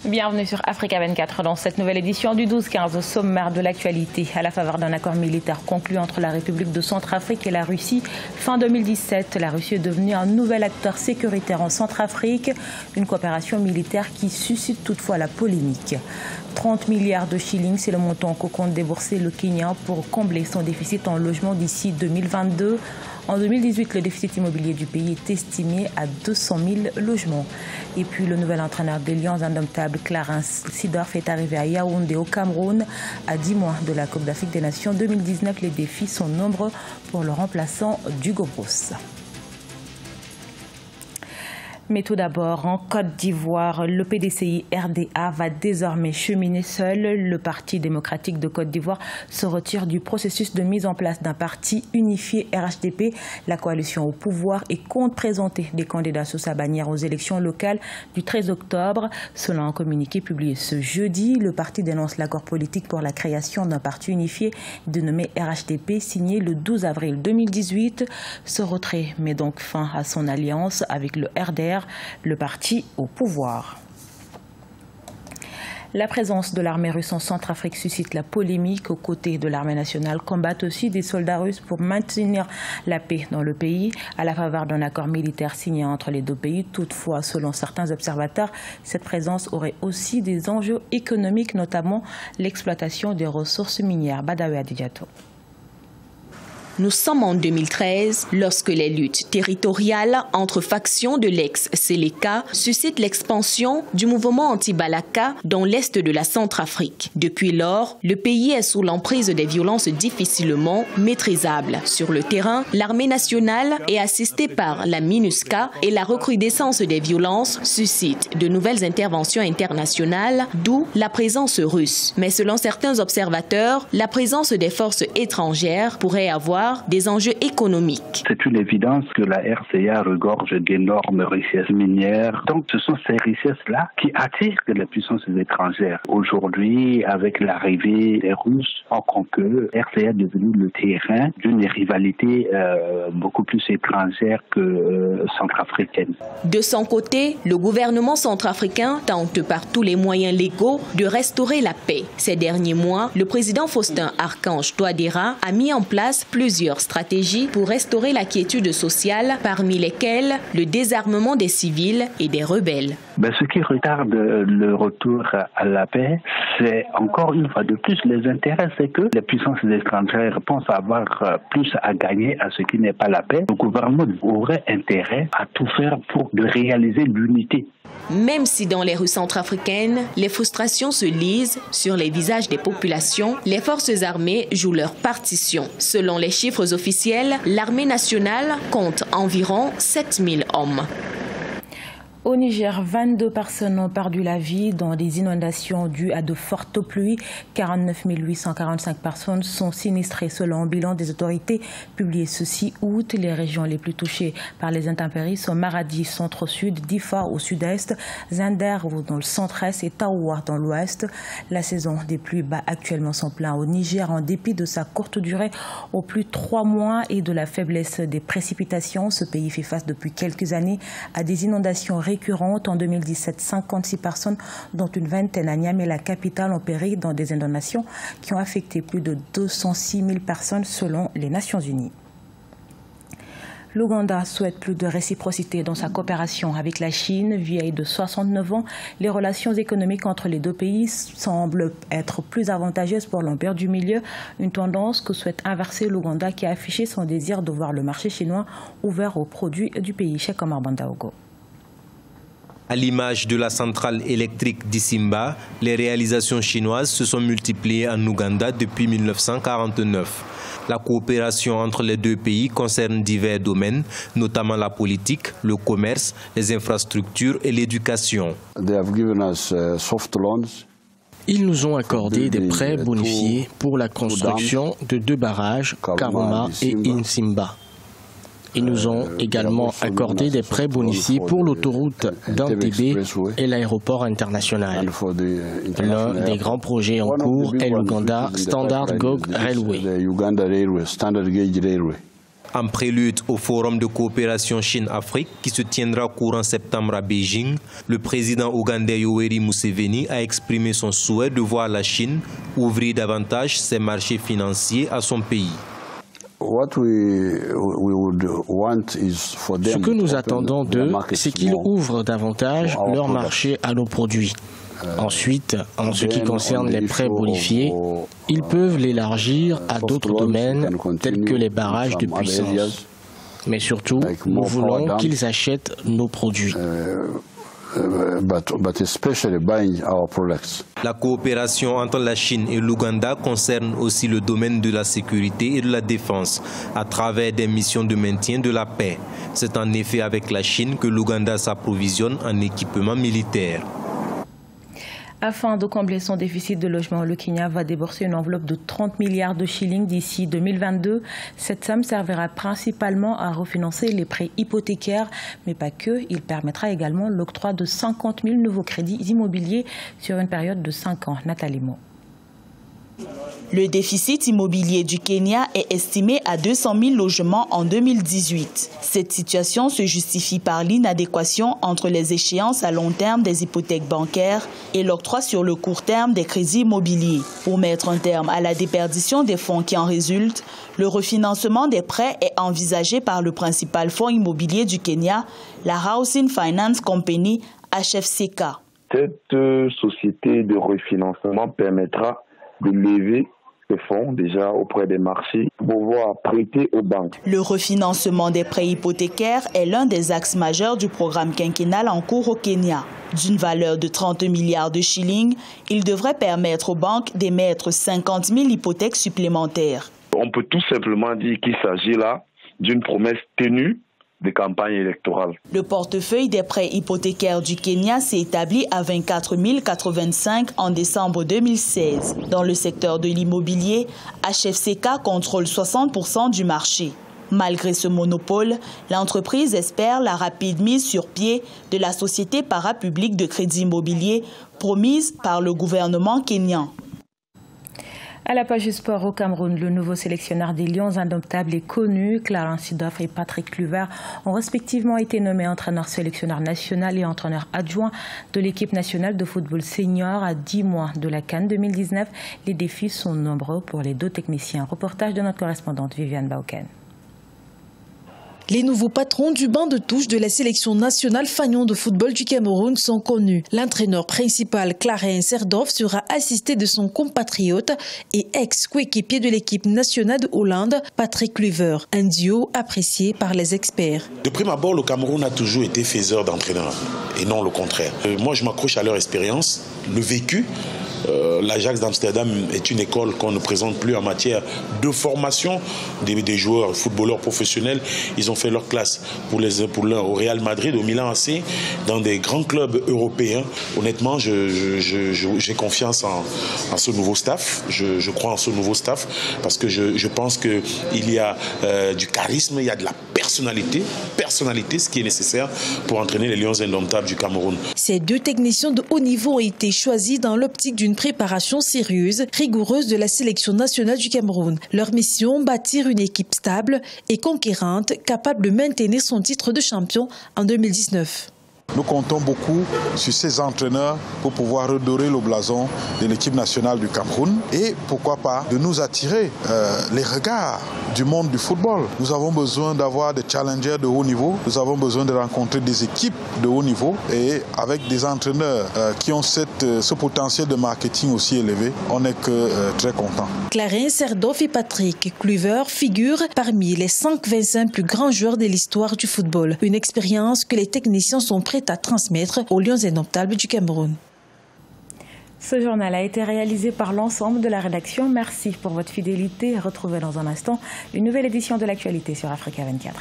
Bienvenue sur Africa 24 dans cette nouvelle édition du 12-15 au sommaire de l'actualité. À la faveur d'un accord militaire conclu entre la République de Centrafrique et la Russie fin 2017, la Russie est devenue un nouvel acteur sécuritaire en Centrafrique, une coopération militaire qui suscite toutefois la polémique. 30 milliards de shillings, c'est le montant que compte débourser le Kenya pour combler son déficit en logement d'ici 2022. En 2018, le déficit immobilier du pays est estimé à 200 000 logements. Et puis, le nouvel entraîneur des Lions indomptables, Clarence Seedorf, est arrivé à Yaoundé, au Cameroun, à 10 mois de la Coupe d'Afrique des Nations 2019. Les défis sont nombreux pour le remplaçant d'Hugo Broos. Mais tout d'abord, en Côte d'Ivoire, le PDCI-RDA va désormais cheminer seul. Le Parti démocratique de Côte d'Ivoire se retire du processus de mise en place d'un parti unifié RHDP. La coalition au pouvoir et compte présenter des candidats sous sa bannière aux élections locales du 13 octobre. Selon un communiqué publié ce jeudi, le parti dénonce l'accord politique pour la création d'un parti unifié dénommé RHDP, signé le 12 avril 2018. Ce retrait met donc fin à son alliance avec le RDR, le parti au pouvoir. La présence de l'armée russe en Centrafrique suscite la polémique. Aux côtés de l'armée nationale combattent aussi des soldats russes pour maintenir la paix dans le pays, à la faveur d'un accord militaire signé entre les deux pays. Toutefois, selon certains observateurs, cette présence aurait aussi des enjeux économiques, notamment l'exploitation des ressources minières. Badawi Adidiato. Nous sommes en 2013 lorsque les luttes territoriales entre factions de l'ex-Séléka suscitent l'expansion du mouvement anti-Balaka dans l'est de la Centrafrique. Depuis lors, le pays est sous l'emprise des violences difficilement maîtrisables. Sur le terrain, l'armée nationale est assistée par la MINUSCA et la recrudescence des violences suscite de nouvelles interventions internationales, d'où la présence russe. Mais selon certains observateurs, la présence des forces étrangères pourrait avoir des enjeux économiques. C'est une évidence que la RCA regorge d'énormes richesses minières. Donc ce sont ces richesses-là qui attirent les puissances étrangères. Aujourd'hui, avec l'arrivée des Russes, on comprend que RCA est devenu le terrain d'une rivalité beaucoup plus étrangère que centrafricaine. De son côté, le gouvernement centrafricain tente par tous les moyens légaux de restaurer la paix. Ces derniers mois, le président Faustin Archange Touadéra a mis en place plusieurs stratégies pour restaurer la quiétude sociale, parmi lesquelles le désarmement des civils et des rebelles. Ce qui retarde le retour à la paix, c'est encore une fois de plus les intérêts, c'est que les puissances étrangères pensent avoir plus à gagner à ce qui n'est pas la paix. Le gouvernement aurait intérêt à tout faire pour réaliser l'unité. Même si dans les rues centrafricaines, les frustrations se lisent sur les visages des populations, les forces armées jouent leur partition. Selon les chiffres officiels, l'armée nationale compte environ 7000 hommes. Au Niger, 22 personnes ont perdu la vie dans des inondations dues à de fortes pluies. 49 845 personnes sont sinistrées selon un bilan des autorités publié ce 6 août. Les régions les plus touchées par les intempéries sont Maradi, centre-sud, Difa au sud-est, Zinder dans le centre-est et Taoua dans l'ouest. La saison des pluies bat actuellement son plein au Niger en dépit de sa courte durée, au plus 3 mois, et de la faiblesse des précipitations. Ce pays fait face depuis quelques années à des inondations récurrentes. En 2017, 56 personnes, dont une vingtaine à Niamey, la capitale, ont péri dans des inondations qui ont affecté plus de 206 000 personnes selon les Nations Unies. L'Ouganda souhaite plus de réciprocité dans sa coopération avec la Chine. Vieille de 69 ans, les relations économiques entre les deux pays semblent être plus avantageuses pour l'empire du milieu, une tendance que souhaite inverser l'Ouganda qui a affiché son désir de voir le marché chinois ouvert aux produits du pays. Cheikh Omar Bandaogo. À l'image de la centrale électrique d'Isimba, les réalisations chinoises se sont multipliées en Ouganda depuis 1949. La coopération entre les deux pays concerne divers domaines, notamment la politique, le commerce, les infrastructures et l'éducation. Ils nous ont accordé des prêts bonifiés pour la construction de 2 barrages, Karuma et Insimba. Ils nous ont également accordé des prêts bonifiés pour l'autoroute d'Entebbe et l'aéroport international. L'un des grands projets en cours est l'Uganda Standard Gauge Railway. En prélude au forum de coopération Chine-Afrique qui se tiendra courant septembre à Beijing, le président ougandais Yoweri Museveni a exprimé son souhait de voir la Chine ouvrir davantage ses marchés financiers à son pays. Ce que nous attendons d'eux, c'est qu'ils ouvrent davantage leur marché à nos produits. Ensuite, en ce qui concerne les prêts bonifiés, ils peuvent l'élargir à d'autres domaines tels que les barrages de puissance. Mais surtout, nous voulons qu'ils achètent nos produits. La coopération entre la Chine et l'Ouganda concerne aussi le domaine de la sécurité et de la défense à travers des missions de maintien de la paix. C'est en effet avec la Chine que l'Ouganda s'approvisionne en équipement militaire. Afin de combler son déficit de logement, le Kenya va débourser une enveloppe de 30 milliards de shillings d'ici 2022. Cette somme servira principalement à refinancer les prêts hypothécaires, mais pas que. Il permettra également l'octroi de 50 000 nouveaux crédits immobiliers sur une période de 5 ans. Nathalie Mo. Le déficit immobilier du Kenya est estimé à 200 000 logements en 2018. Cette situation se justifie par l'inadéquation entre les échéances à long terme des hypothèques bancaires et l'octroi sur le court terme des crédits immobiliers. Pour mettre un terme à la déperdition des fonds qui en résultent, le refinancement des prêts est envisagé par le principal fonds immobilier du Kenya, la Housing Finance Company, HFCK. Cette société de refinancement permettra de lever ces fonds déjà auprès des marchés pour pouvoir prêter aux banques. Le refinancement des prêts hypothécaires est l'un des axes majeurs du programme quinquennal en cours au Kenya. D'une valeur de 30 milliards de shillings, il devrait permettre aux banques d'émettre 50 000 hypothèques supplémentaires. On peut tout simplement dire qu'il s'agit là d'une promesse tenue de campagne électorale. Le portefeuille des prêts hypothécaires du Kenya s'est établi à 24 085 en décembre 2016. Dans le secteur de l'immobilier, HFCK contrôle 60% du marché. Malgré ce monopole, l'entreprise espère la rapide mise sur pied de la société parapublique de crédit immobilier promise par le gouvernement kényan. À la page du sport au Cameroun, le nouveau sélectionneur des Lions indomptables est connu. Clarence Seedorf et Patrick Kluivert ont respectivement été nommés entraîneur sélectionneur national et entraîneur adjoint de l'équipe nationale de football senior à 10 mois de la CAN 2019. Les défis sont nombreux pour les deux techniciens. Reportage de notre correspondante Viviane Bauken. Les nouveaux patrons du banc de touche de la sélection nationale fanion de football du Cameroun sont connus. L'entraîneur principal, Clarence Seedorf, sera assisté de son compatriote et ex-coéquipier de l'équipe nationale de Hollande, Patrick Kluivert, un duo apprécié par les experts. De prime abord, le Cameroun a toujours été faiseur d'entraîneurs et non le contraire. Moi, je m'accroche à leur expérience, le vécu. L'Ajax d'Amsterdam est une école qu'on ne présente plus en matière de formation des joueurs, footballeurs professionnels. Ils ont fait leur classe pour l'un au Real Madrid, au Milan AC, dans des grands clubs européens. Honnêtement, j'ai confiance en ce nouveau staff. Je crois en ce nouveau staff parce que je pense qu'il y a du charisme, il y a de la personnalité, ce qui est nécessaire pour entraîner les Lions indomptables du Cameroun. Ces deux techniciens de haut niveau ont été choisis dans l'optique d'une préparation sérieuse, rigoureuse de la sélection nationale du Cameroun. Leur mission, bâtir une équipe stable et conquérante, capable de maintenir son titre de champion en 2019. Nous comptons beaucoup sur ces entraîneurs pour pouvoir redorer le blason de l'équipe nationale du Cameroun et pourquoi pas de nous attirer les regards du monde du football. Nous avons besoin d'avoir des challengers de haut niveau, nous avons besoin de rencontrer des équipes de haut niveau et avec des entraîneurs qui ont ce potentiel de marketing aussi élevé, on n'est que très contents. Clarence Seedorf et Patrick Kluivert figurent parmi les 5-25 plus grands joueurs de l'histoire du football. Une expérience que les techniciens sont prêts à transmettre aux Lions indomptables du Cameroun. Ce journal a été réalisé par l'ensemble de la rédaction. Merci pour votre fidélité. Retrouvez dans un instant une nouvelle édition de l'actualité sur Africa 24.